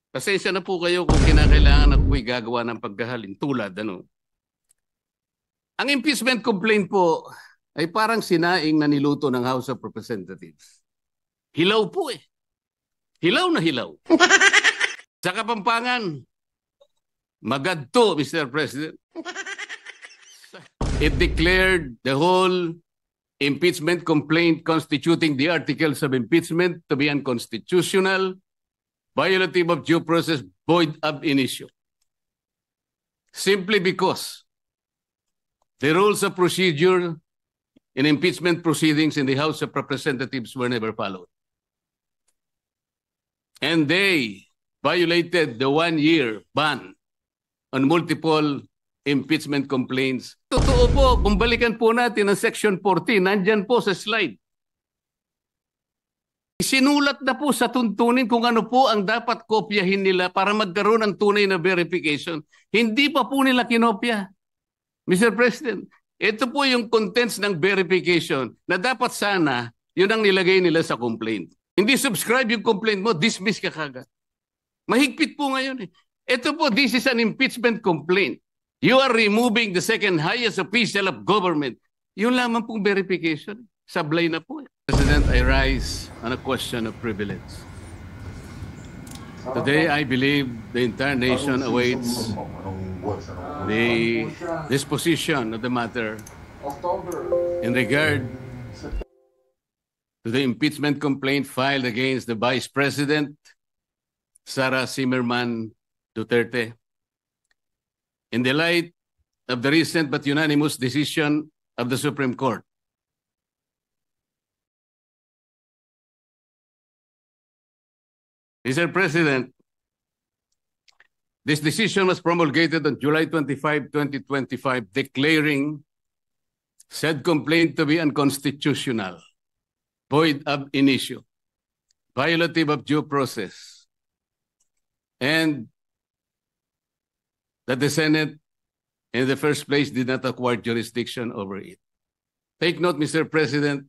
Pasensya na po kayo kung kinakailangan ako'y gagawa ng paghahalin tulad Ang impeachment complaint po ay parang sinaing na niluto ng House of Representatives. Hilaw po eh. Hilaw na hilaw. Sa Kapampangan, magadto, Mr. President. It declared the whole impeachment complaint constituting the articles of impeachment to be unconstitutional, violative of due process, void ab initio. Simply because the rules of procedure in impeachment proceedings in the House of Representatives were never followed. And they violated the 1-year ban on multiple impeachment complaints. Totoo po, kung balikan po natin ang Section 14, nandyan po sa slide. Sinulat na po sa tuntunin kung ano po ang dapat kopyahin nila para magkaroon ng tunay na verification. Hindi pa po nila kinopya. Mr. President, ito po yung contents ng verification na dapat sana yun ang nilagay nila sa complaint. Hindi subscribe yung complaint mo, dismiss ka kagad. Mahigpit po ngayon eh. Ito po, this is an impeachment complaint. You are removing the second highest official of government. Yun lamang pong verification. Sablay na po. President, I rise on a question of privilege. Today, I believe the entire nation awaits the disposition of the matter in regard to the impeachment complaint filed against the Vice President, Sara Zimmerman Duterte. In the light of the recent but unanimous decision of the Supreme Court, Mr. President, this decision was promulgated on July 25, 2025, declaring said complaint to be unconstitutional, void ab initio, violative of due process, and that the Senate in the first place did not acquire jurisdiction over it. Take note, Mr. President,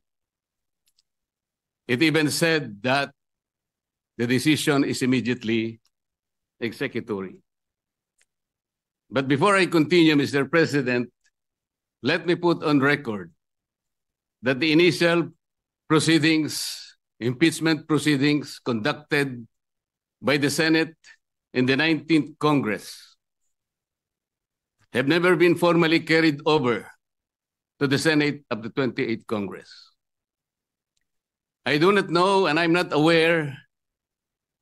it even said that the decision is immediately executory. But before I continue, Mr. President, let me put on record that the initial proceedings, impeachment proceedings conducted by the Senate in the 19th Congress have never been formally carried over to the Senate of the 28th Congress. I do not know and I'm not aware,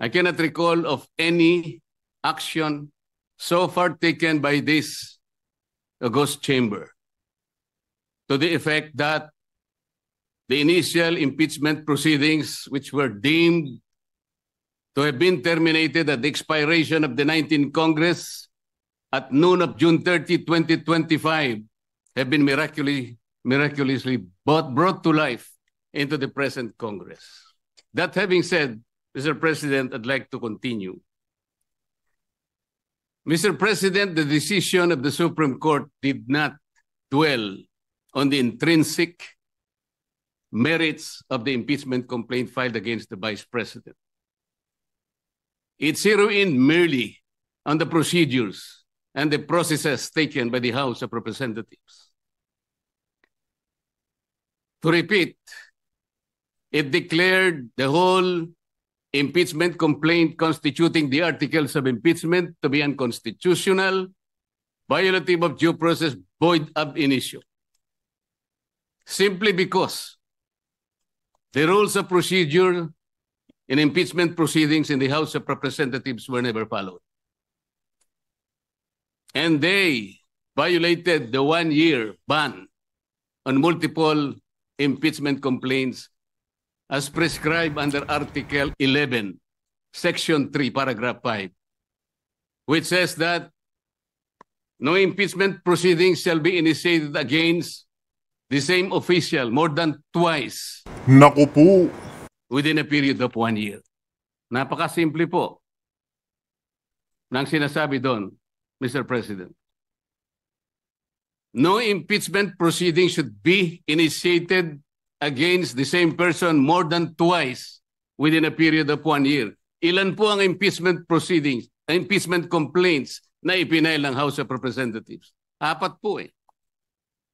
I cannot recall of any action so far taken by this august chamber to the effect that the initial impeachment proceedings, which were deemed to have been terminated at the expiration of the 19th Congress at noon of June 30, 2025, have been miraculously brought to life into the present Congress. That having said, Mr. President, I'd like to continue. Mr. President, the decision of the Supreme Court did not dwell on the intrinsic merits of the impeachment complaint filed against the Vice President. It zeroed in merely on the procedures and the processes taken by the House of Representatives. To repeat, it declared the whole impeachment complaint constituting the articles of impeachment to be unconstitutional, violative of due process, void ab initio. Simply because the rules of procedure in impeachment proceedings in the House of Representatives were never followed. And they violated the 1-year ban on multiple impeachment complaints as prescribed under Article 11, Section 3, Paragraph 5, which says that no impeachment proceedings shall be initiated against the same official more than twice. Naku po. Within a period of 1 year. Napakasimple po ng sinasabi doon, Mr. President. No impeachment proceeding should be initiated against the same person more than twice within a period of 1 year. ilan po ang impeachment proceedings, impeachment complaints na ipinail ng House of Representatives? 4 po eh.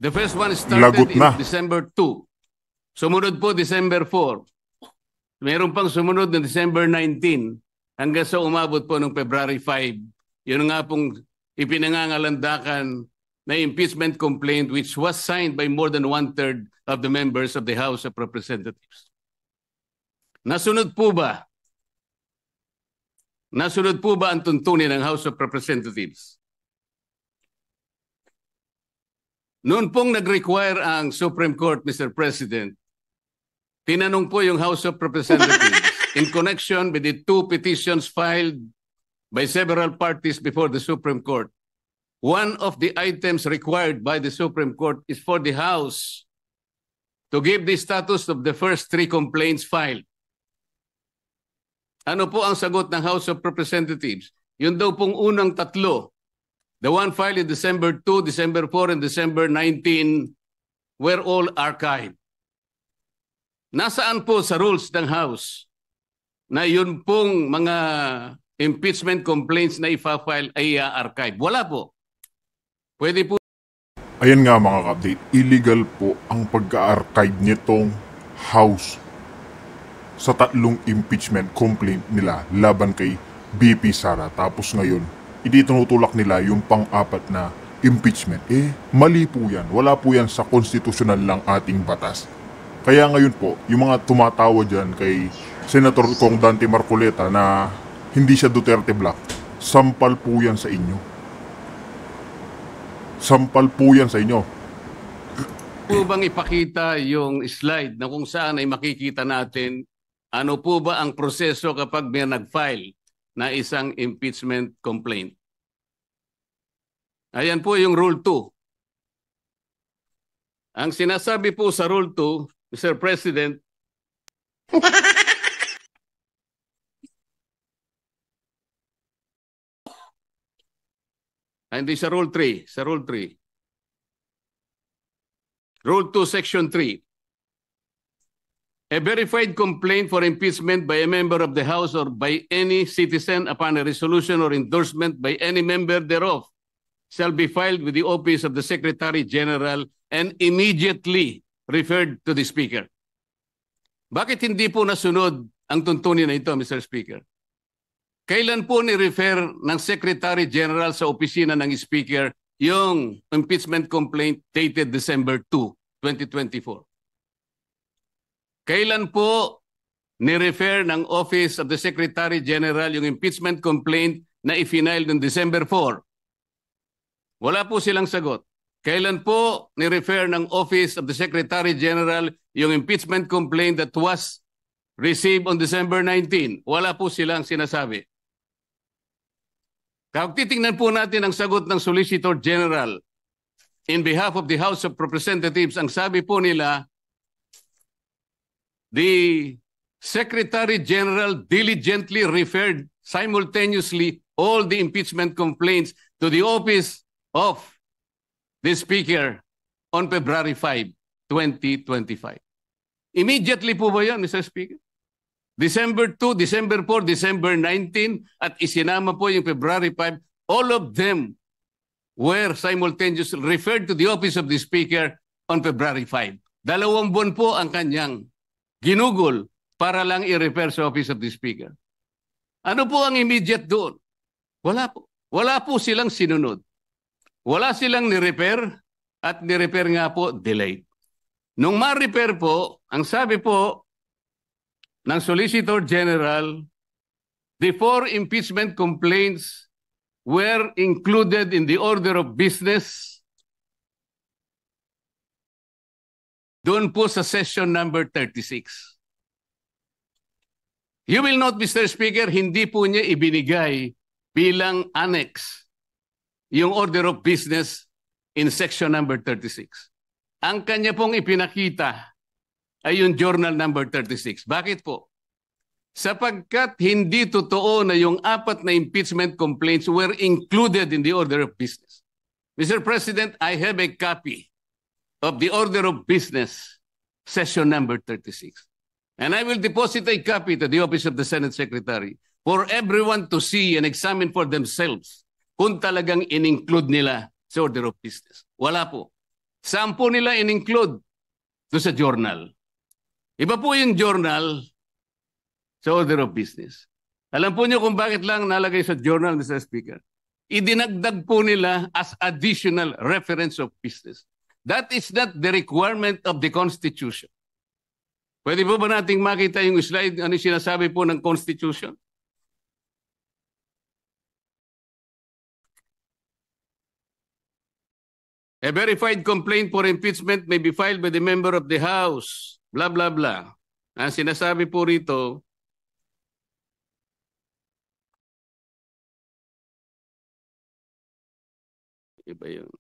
The first one started in December 2. Sumunod po December 4. Meron pang sumunod na December 19 hanggang sa umabot po ng February 5. Yun nga pong ipinangangalandakan na impeachment complaint which was signed by more than 1/3 of the members of the House of Representatives. Nasunod po ba? Nasunod po ba ang tuntunin ng House of Representatives? Noon pong nag-require ang Supreme Court, Mr. President, tinanong po yung House of Representatives in connection with the 2 petitions filed by several parties before the Supreme Court. One of the items required by the Supreme Court is for the House to give the status of the first 3 complaints filed. Ano po ang sagot ng House of Representatives? Yun daw pong unang 3, the one filed in December 2, December 4, and December 19 were all archived. Nasaan po sa rules ng House na yun pong mga impeachment complaints na ifa-file ay archive? Wala po. Pwede po. Ayan nga mga ka-update, illegal po ang pagka-archive nitong House sa 3 impeachment complaint nila laban kay BP Sara. Tapos ngayon, itinutulak nila yung pang-4 na impeachment. Mali po yan. Wala po yan sa konstitusyonal lang ating batas. Kaya ngayon po, yung mga tumatawa dyan kay Senator Kong Dante Marcoleta na hindi siya Duterte Black, sampal po yan sa inyo. Sampal po yan sa inyo. Po bang ipakita yung slide na kung saan ay makikita natin ano po ba ang proseso kapag may nag-file na isang impeachment complaint? Ayan po yung Rule 2. Ang sinasabi po sa Rule 2, Mr. President, hindi sa Rule 3, sa Rule 3. Rule 2, Section 3. A verified complaint for impeachment by a member of the House or by any citizen upon a resolution or endorsement by any member thereof shall be filed with the office of the Secretary General and immediately referred to the Speaker. Bakit hindi po nasunod ang tuntunin na ito, Mr. Speaker? Kailan po ni-refer ng Secretary General sa opisina ng Speaker yung impeachment complaint dated December 2, 2024? Kailan po ni-refer ng Office of the Secretary General yung impeachment complaint na i-file noong December 4? Wala po silang sagot. Kailan po ni-refer ng Office of the Secretary General yung impeachment complaint that was received on December 19? Wala po silang sinasabi. Kapag titingnan po natin ang sagot ng Solicitor General in behalf of the House of Representatives, ang sabi po nila, the Secretary General diligently referred simultaneously all the impeachment complaints to the office of the Speaker on February 5, 2025. Immediately po ba yan, Mr. Speaker? December 2, December 4, December 19, at isinama po yung February 5, all of them were simultaneously referred to the office of the Speaker on February 5. 2 buwan po ang kanyang ginugol para lang i-refer sa office of the Speaker. Ano po ang immediate doon? Wala po. Wala po silang sinunod. Wala silang ni-refer at ni-refer nga po delayed. Nung ma-refer po, ang sabi po ng Solicitor General, the 4 impeachment complaints were included in the order of business doon po sa session number 36. You will note, Mr. Speaker, hindi po niya ibinigay bilang annex yung order of business in section number 36. Ang kanya pong ipinakita ay yung journal number 36. Bakit po? Sapagkat hindi totoo na yung 4 na impeachment complaints were included in the order of business. Mr. President, I have a copy of the order of business, session number 36. And I will deposit a copy to the office of the Senate Secretary. for everyone to see and examine for themselves kung talagang in-include nila sa order of business. Wala po. Saan po nila in-include? Doon sa journal. Iba po yung journal sa order of business. Alam po niyo kung bakit lang nalagay sa journal, Mr. Speaker? Idinagdag po nila as additional reference of business. That is not the requirement of the Constitution. Pwede po ba nating makita yung slide, ano yung sinasabi po ng Constitution? A verified complaint for impeachment may be filed by the member of the House. Blah, blah, blah. Ang sinasabi po rito, iba yun.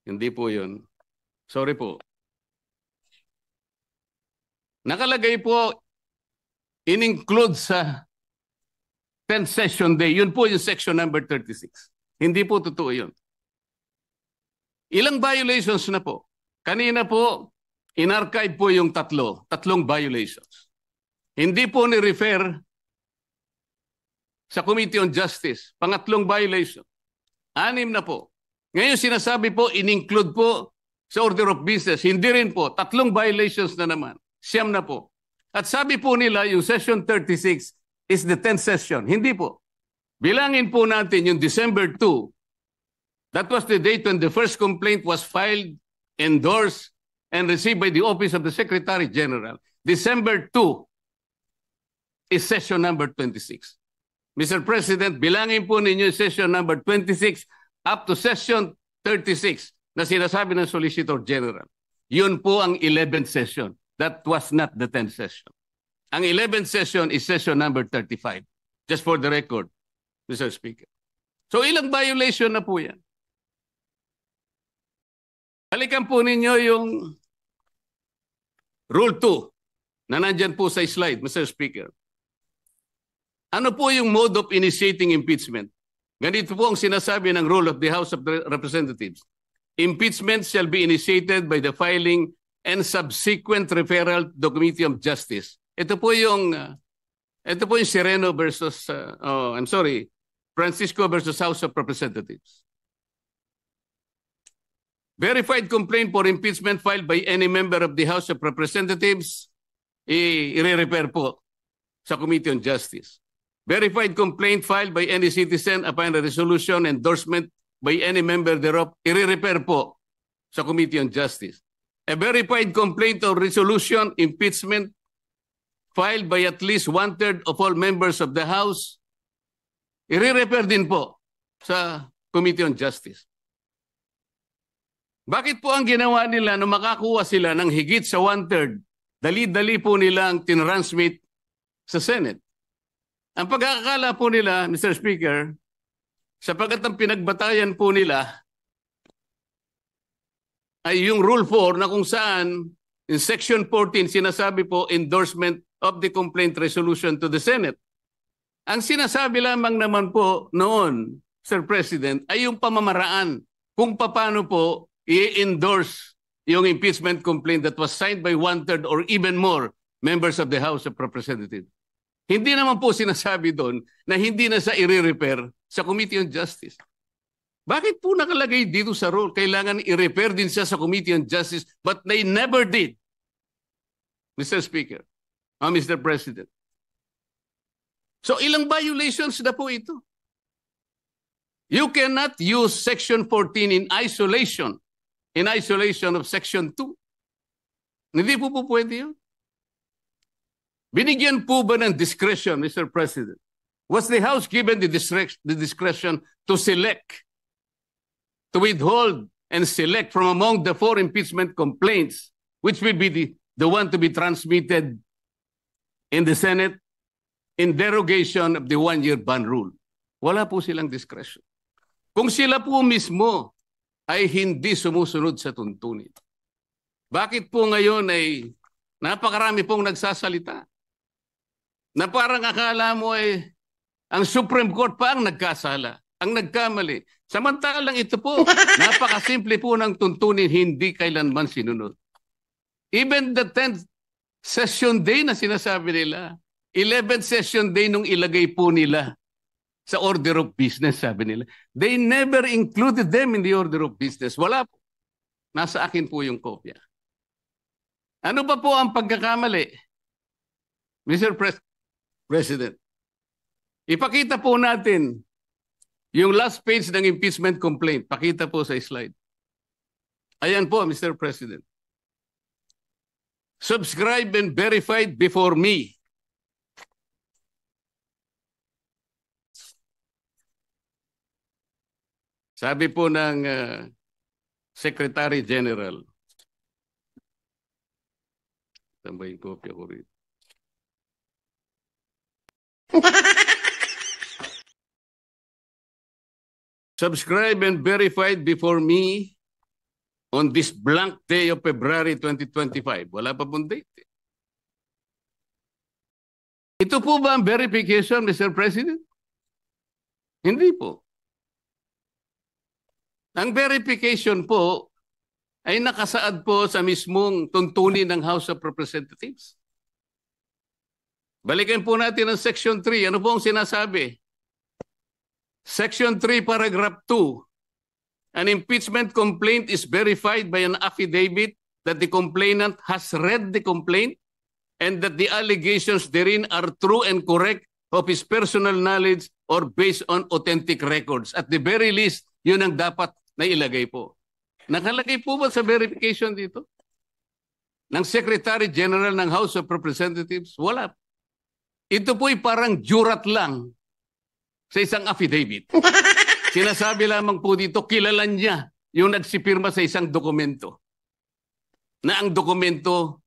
Hindi po yun. Sorry po. Nakalagay po, in-include sa 10th session day. Yun po yung section number 36. Hindi po totoo yun. Ilang violations na po? Kanina po, in-archive po yung tatlong violations. Hindi po ni-refer sa Committee on Justice. Pangatlong violation. 6 na po. Ngayon sinasabi po, in-include po sa order of business. Hindi rin po. 3 violations na naman. 9 na po. At sabi po nila, yung session 36 is the 10th session. Hindi po. Bilangin po natin yung December 2. That was the date when the first complaint was filed, endorsed, and received by the Office of the Secretary General. December 2 is session number 26. Mr. President, bilangin po ninyo session number 26 up to session 36 na sinasabi ng Solicitor General. Yun po ang 11th session. That was not the 10th session. Ang 11th session is session number 35. Just for the record, Mr. Speaker. So ilang violation na po yan? Balikan po ninyo yung Rule 2 na nandyan po sa slide, Mr. Speaker. Ano po yung mode of initiating impeachment? Ganito po ang sinasabi ng Rule of the House of Representatives. Impeachment shall be initiated by the filing and subsequent referral to the Committee of Justice. Ito po yung Sereno versus, Francisco versus House of Representatives. Verified complaint for impeachment filed by any member of the House of Representatives, i-refer po sa Committee on Justice. Verified complaint filed by any citizen upon a resolution endorsement by any member thereof, i-refer po sa Committee on Justice. A verified complaint or resolution impeachment filed by at least 1/3 of all members of the House, i-refer din po sa Committee on Justice. Bakit po ang ginawa nila nung makakuha sila ng higit sa 1/3, dali-dali po nilang tinransmit sa Senate? Ang pagkakakala po nila, Mr. Speaker, sapagkat ang pinagbatayan po nila ay yung Rule 4 na kung saan in Section 14 sinasabi po endorsement of the complaint resolution to the Senate. Ang sinasabi lamang naman po noon, Sir President, ay yung pamamaraan kung paano po i-endorse yung impeachment complaint that was signed by 1/3 or even more members of the House of Representatives. Hindi naman po sinasabi doon na hindi na sa i-refer sa Committee on Justice. Bakit po nakalagay dito sa rule? Kailangan i-refer din siya sa Committee on Justice, but they never did. Mr. Speaker, Mr. President. So ilang violations na po ito? You cannot use Section 14 in isolation of Section 2. Hindi po pwede yun. Binigyan po ba ng discretion, Mr. President? Was the House given the discretion to select, to withhold and select from among the 4 impeachment complaints, which will be the one to be transmitted in the Senate in derogation of the 1-year ban rule? Wala po silang discretion. Kung sila po mismo ay hindi sumusunod sa tuntunin, bakit po ngayon ay napakarami pong nagsasalita? Na parang akala mo ay ang Supreme Court pa ang nagkasala, ang nagkamali. Samantalang ito po, napakasimple po ng tuntunin, hindi kailanman sinunod. Even the 10th session day na sinasabi nila, 11th session day nung ilagay po nila sa order of business, sabi nila. They never included them in the order of business. Wala po. Nasa akin po yung kopya. Ano ba po ang pagkakamali? Mr. President, ipakita po natin yung last page ng impeachment complaint. Pakita po sa slide. Ayan po, Mr. President. Subscribed and verified before me. Sabi po ng Secretary General. Tambayin kopya ko rin. Subscribed and verified before me on this blank day of February 2025. Wala pa pong date. Ito po ba ang verification, Mr. President? Hindi po. Ang verification po ay nakasaad po sa mismong tuntunin ng House of Representatives. Balikan po natin ang Section 3. Ano po ang sinasabi? Section 3, Paragraph 2. An impeachment complaint is verified by an affidavit that the complainant has read the complaint and that the allegations therein are true and correct of his personal knowledge or based on authentic records. At the very least, yun ang dapat na ilagay po. Nakalagay po ba sa verification dito? Ng Secretary General ng House of Representatives? Wala. Ito po'y parang jurat lang sa isang affidavit. Sinasabi lamang po dito, kilala niya yung nagsipirma sa isang dokumento. Na ang dokumento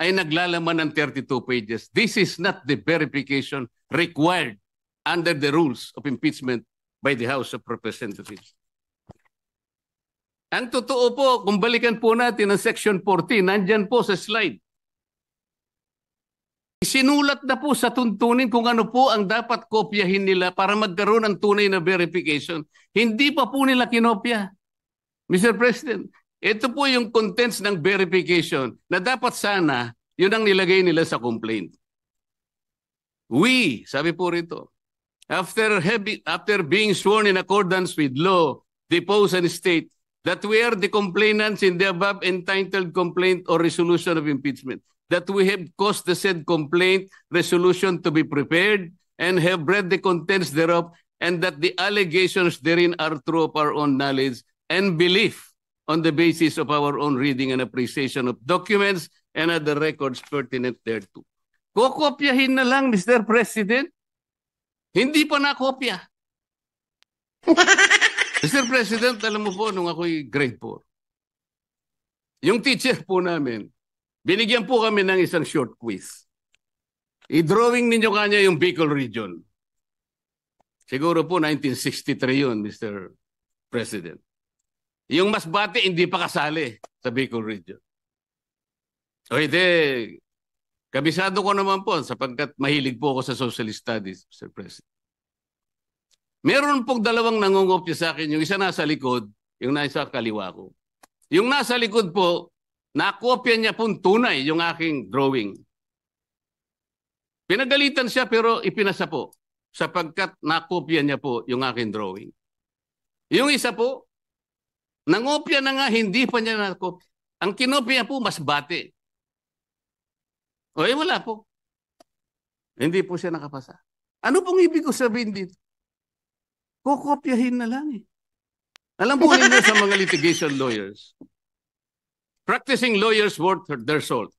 ay naglalaman ng 32 pages. This is not the verification required under the rules of impeachment by the House of Representatives. Ang totoo po, kung balikan po natin ang Section 14, nandyan po sa slide. Sinulat na po sa tuntunin kung ano po ang dapat kopyahin nila para magkaroon ng tunay na verification. Hindi pa po nila kinopya. Mr. President, ito po yung contents ng verification na dapat sana yun ang nilagay nila sa complaint. We, sabi po rito, after being sworn in accordance with law, depose and state that we are the complainants in the above entitled complaint or resolution of impeachment, that we have caused the said complaint resolution to be prepared and have read the contents thereof, and that the allegations therein are true of our own knowledge and belief on the basis of our own reading and appreciation of documents and other records pertinent thereto. Kokopyahin na lang, Mr. President. Hindi pa nakopya. Mr. President, alam mo po, nung ako'y grade 4, yung teacher po namin, binigyan po kami ng isang short quiz. I-drawing ninyo kanya yung Bicol region. Siguro po 1963 yun, Mr. President. Yung Masbate, hindi pa kasali sa Bicol region. O hindi, kabisado ko naman po sapagkat mahilig po ako sa social studies, Mr. President. Meron pong dalawang nangungopya sa akin. Yung isa nasa likod, yung nasa kaliwa ko. Yung nasa likod po, nakopya niya pong tunay yung aking drawing. Pinagalitan siya pero ipinasa po sapagkat nakopya niya po yung aking drawing. Yung isa po, nangopya na nga, hindi pa niya nakopya. Ang kinopya po, Masbate. O wala po. Hindi po siya nakapasa. Ano pong ibig ko sabihin dito? Kokopyahin na lang eh. Alam po ninyo sa mga litigation lawyers, practicing lawyers worth their salt.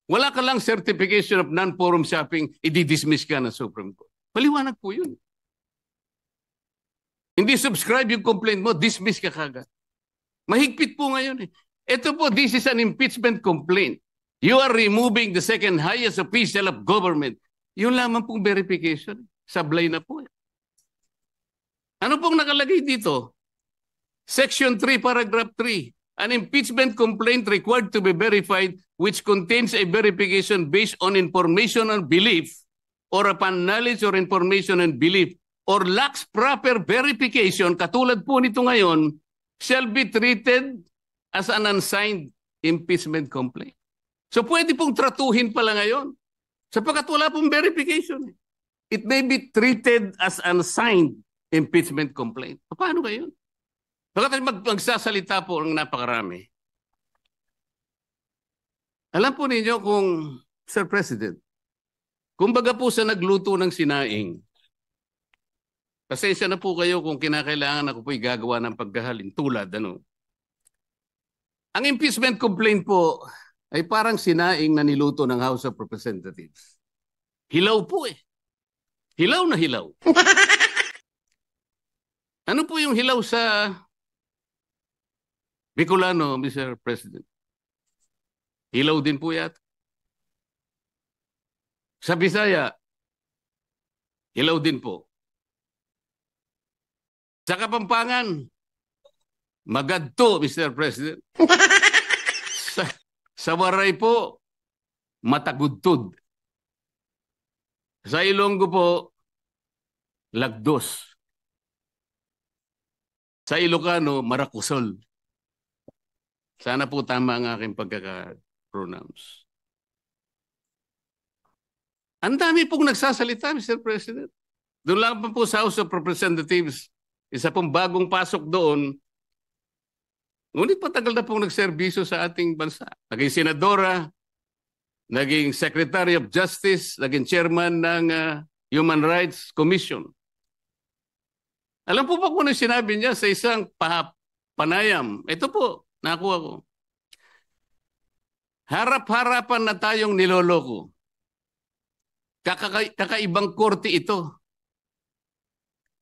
Wala ka lang certification of non-forum shopping, i-dismiss ka ng Supreme Court. Maliwanag po yun. Hindi subscribe yung complaint mo, dismiss ka kagad. Mahigpit po ngayon eh. Ito po, this is an impeachment complaint. You are removing the second highest official of government. Yun lamang pong verification. Sablay na po eh. Ano pong nakalagay dito? Section 3, Paragraph 3. An impeachment complaint required to be verified which contains a verification based on information and belief or upon knowledge or information and belief or lacks proper verification, katulad po nito ngayon, shall be treated as an unsigned impeachment complaint. So pwede pong tratuhin pala ngayon. Sapagkat wala pong verification. It may be treated as unsigned impeachment complaint. Paano kayo? Pagkat magsasalita po ang napakarami. Alam po ninyo kung, Sir President, kumbaga po sa nagluto ng sinaing, pasensya na po kayo kung kinakailangan ako po'y gagawa ng pagkahalin tulad, ano. Ang impeachment complaint po ay parang sinaing na niluto ng House of Representatives. Hilaw po eh. Hilaw na hilaw. Ano po yung hilaw sa Bicolano, Mr. President? Hilaw din po yata. Sa Bisaya, hilaw din po. Sa Kapampangan, magadto, Mr. President. sa Waray po, matagudtod. Sa Ilonggo po, lagdos. Sa Ilocano, marakusol. Sana po tama ang aking pagkaka-pronounce. Ang dami pong nagsasalita, Mr. President. Doon lang po sa House of Representatives, isa pong bagong pasok doon. Ngunit patagal na pong nagserbisyo sa ating bansa. Naging senadora, naging Secretary of Justice, naging chairman ng Human Rights Commission. Alam po ba kung ano sinabi niya sa isang panayam? Ito po, nakuha ko. Harap-harapan na tayong niloloko. Kakaibang korte ito.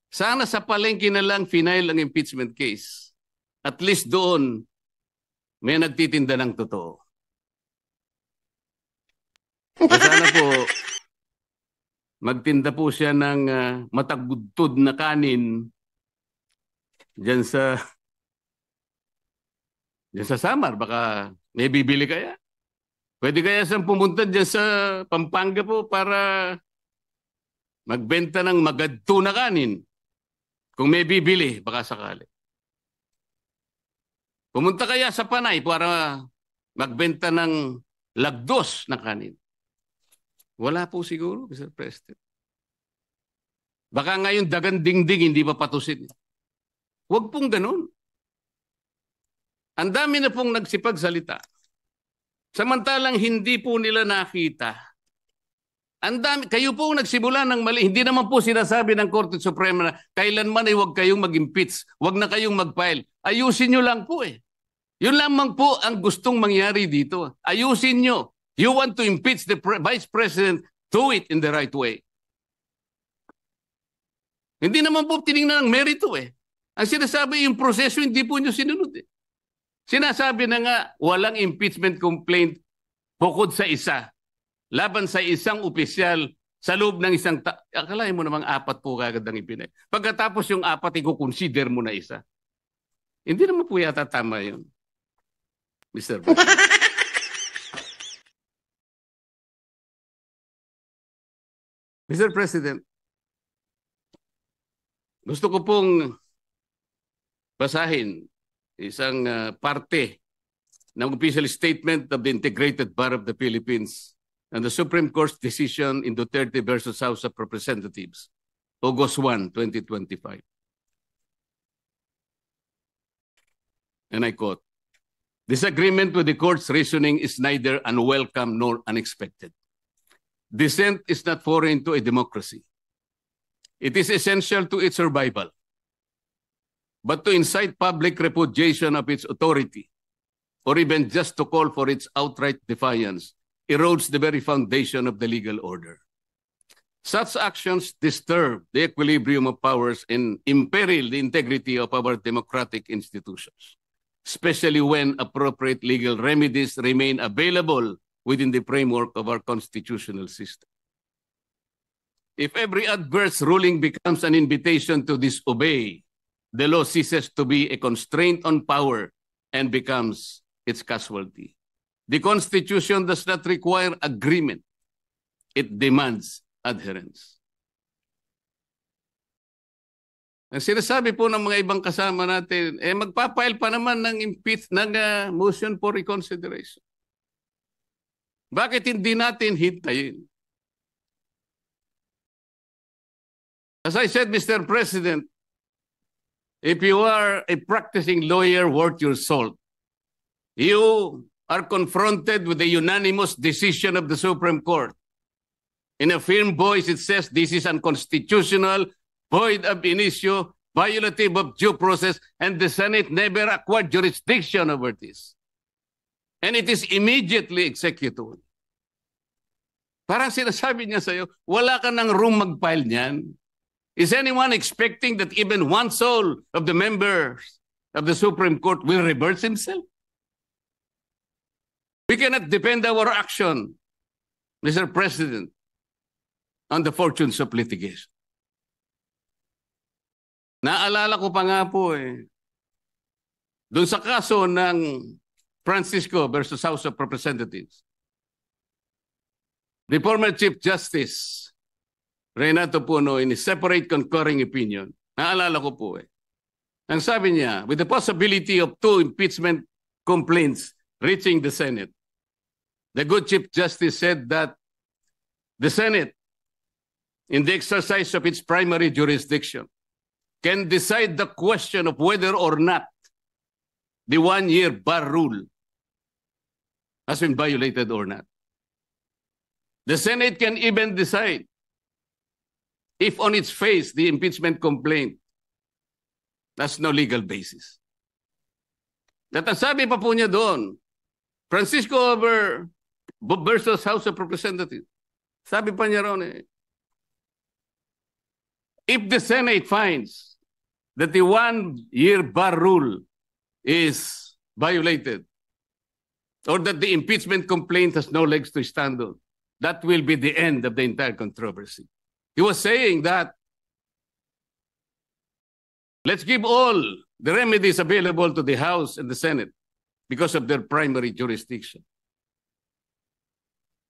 Sana sa palengke na lang final ang impeachment case. At least doon, may nagtitinda ng totoo. Sana po, magtinda po siya ng matagudtod na kanin diyan sa Samar. Baka may bibili kaya. Pwede kaya siyang pumunta diyan sa Pampanga po para magbenta ng magadto na kanin. Kung may bibili, baka sakali. Pumunta kaya sa Panay para magbenta ng lagdos na kanin. Wala po siguro, Mr. President. Baka ngayon dagan dingding, hindi pa patusin. Huwag pong ganun. Ang dami na pong nagsipagsalita. Samantalang hindi po nila nakita. Ang dami, kayo po nagsimula ng mali. Hindi naman po sinasabi ng Korte Suprema na kailanman ay huwag kayong mag-impeach, huwag na kayong mag-file. Ayusin nyo lang po eh. Yun lamang po ang gustong mangyari dito. Ayusin nyo. You want to impeach the Vice President, do it in the right way. Hindi naman po tinignan ng merito eh. Ang sinasabi yung proseso, hindi po nyo sinunod eh. Sinasabi na nga, walang impeachment complaint bukod sa isa. Laban sa isang opisyal sa loob ng isang akalain mo namang 4 po kagad ang ipinay. Pagkatapos yung 4, i-consider mo na isa. Hindi naman po yata tama yun, Mr. President. Mr. President, gusto ko pong basahin isang parte ng official statement of the Integrated Bar of the Philippines and the Supreme Court's decision in Duterte versus House of Representatives, August 1, 2025. And I quote, "Disagreement with the court's reasoning is neither unwelcome nor unexpected. Dissent is not foreign to a democracy. It is essential to its survival. But to incite public repudiation of its authority, or even just to call for its outright defiance, erodes the very foundation of the legal order. Such actions disturb the equilibrium of powers and imperil the integrity of our democratic institutions, especially when appropriate legal remedies remain available within the framework of our constitutional system. If every adverse ruling becomes an invitation to disobey, the law ceases to be a constraint on power and becomes its casualty. The Constitution does not require agreement. It demands adherence." Ang sinasabi po ng mga ibang kasama natin, magpapile pa naman ng motion for reconsideration. Bakit hindi natin hintayin? As I said, Mr. President, if you are a practicing lawyer worth your salt, you are confronted with the unanimous decision of the Supreme Court. In a firm voice, it says this is unconstitutional, void ab initio, violative of due process, and the Senate never acquired jurisdiction over this. And it is immediately executed. Parang sinasabi niya sa'yo, wala ka ng room mag-file niyan. Is anyone expecting that even one soul of the members of the Supreme Court will reverse himself? We cannot depend our action, Mr. President, on the fortunes of litigation. Naalala ko pa nga po doon sa kaso ng Francisco versus House of Representatives. The former Chief Justice, Renato Puno, in his separate concurring opinion, naalala ko po ang sabi niya, with the possibility of 2 impeachment complaints reaching the Senate, the good Chief Justice said that the Senate, in the exercise of its primary jurisdiction, can decide the question of whether or not the 1-year bar rule has been violated or not. The Senate can even decide if on its face the impeachment complaint has no legal basis. At ang sabi pa po niya doon, Francisco versus House of Representatives, sabi pa niya ron if the Senate finds that the 1-year bar rule is violated or that the impeachment complaint has no legs to stand on, that will be the end of the entire controversy. He was saying that let's give all the remedies available to the House and the Senate because of their primary jurisdiction.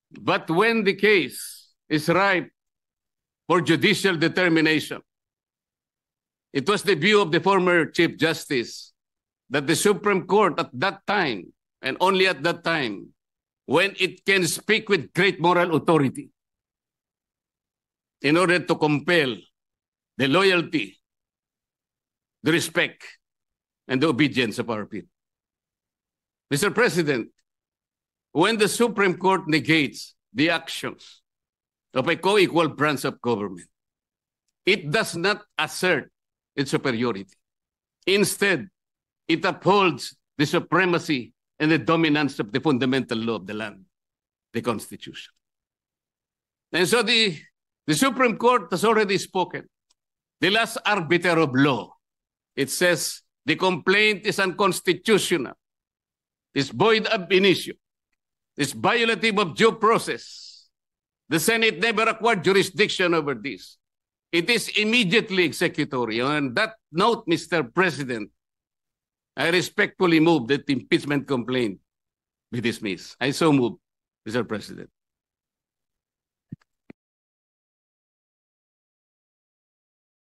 But when the case is ripe for judicial determination, it was the view of the former Chief Justice that the Supreme Court at that time, and only at that time, when it can speak with great moral authority in order to compel the loyalty, the respect, and the obedience of our people. Mr. President, when the Supreme Court negates the actions of a co-equal branch of government, it does not assert its superiority. Instead, it upholds the supremacy and the dominance of the fundamental law of the land, the Constitution. And so the Supreme Court has already spoken. The last arbiter of law, it says the complaint is unconstitutional, is void ab initio, is violative of due process. The Senate never acquired jurisdiction over this. It is immediately executory. On that note, Mr. President, I respectfully move that the impeachment complaint be dismissed. I so move, Mr. President.